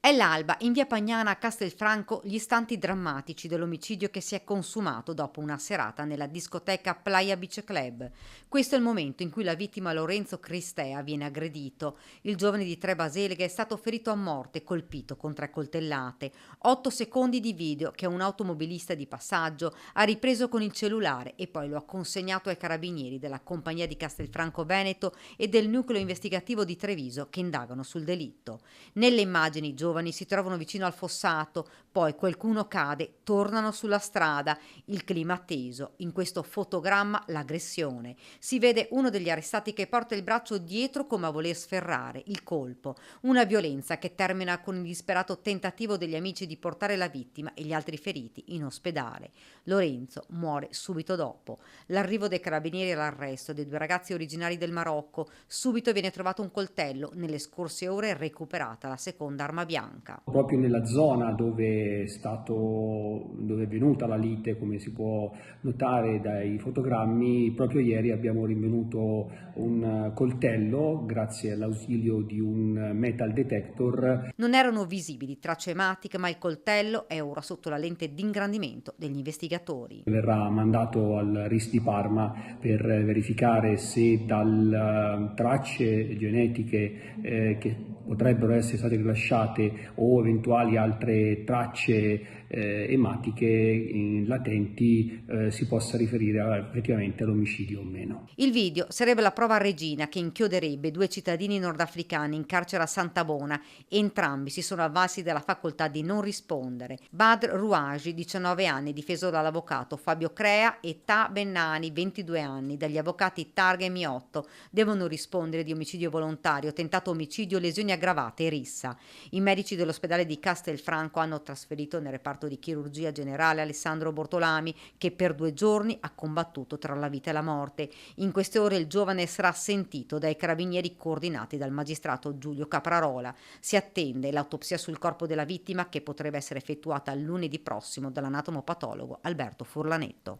È l'alba, in via Pagnana a Castelfranco gli istanti drammatici dell'omicidio che si è consumato dopo una serata nella discoteca Playa Beach Club. Questo è il momento in cui la vittima Lorenzo Cristea viene aggredito. Il giovane di Tre Baseleghe è stato ferito a morte, colpito con 3 coltellate. 8 secondi di video che un automobilista di passaggio ha ripreso con il cellulare e poi lo ha consegnato ai carabinieri della compagnia di Castelfranco Veneto e del nucleo investigativo di Treviso che indagano sul delitto. Nelle immagini i giovani si trovano vicino al fossato, poi qualcuno cade, tornano sulla strada, il clima teso. In questo fotogramma l'aggressione. Si vede uno degli arrestati che porta il braccio dietro come a voler sferrare il colpo. Una violenza che termina con il disperato tentativo degli amici di portare la vittima e gli altri feriti in ospedale. Lorenzo muore subito dopo. L'arrivo dei carabinieri all'arresto dei 2 ragazzi originari del Marocco, subito viene trovato un coltello, nelle scorse ore è recuperata la seconda arma bianca. Proprio nella zona dove è venuta la lite, come si può notare dai fotogrammi, proprio ieri abbiamo rinvenuto un coltello grazie all'ausilio di un metal detector. Non erano visibili tracce ematiche, ma il coltello è ora sotto la lente d'ingrandimento degli investigatori. Verrà mandato al RIS di Parma per verificare se da tracce genetiche che potrebbero essere state rilasciate o eventuali altre tracce ematiche latenti si possa riferire effettivamente all'omicidio o meno. Il video sarebbe la prova regina che inchioderebbe 2 cittadini nordafricani in carcere a Santabona. Entrambi si sono avvalsi della facoltà di non rispondere. Badr Rouaji, 19 anni, difeso dall'avvocato Fabio Crea, e Ta Bennani, 22 anni, dagli avvocati Targa e Miotto, devono rispondere di omicidio volontario, tentato omicidio, lesioni aggravate e rissa. I medici dell'ospedale di Castelfranco hanno trasferito nel reparto di chirurgia generale Alessandro Bortolami, che per 2 giorni ha combattuto tra la vita e la morte. In queste ore il giovane sarà sentito dai carabinieri coordinati dal magistrato Giulio Caprarola. Si attende l'autopsia sul corpo della vittima che potrebbe essere effettuata lunedì prossimo dall'anatomopatologo Alberto Furlanetto.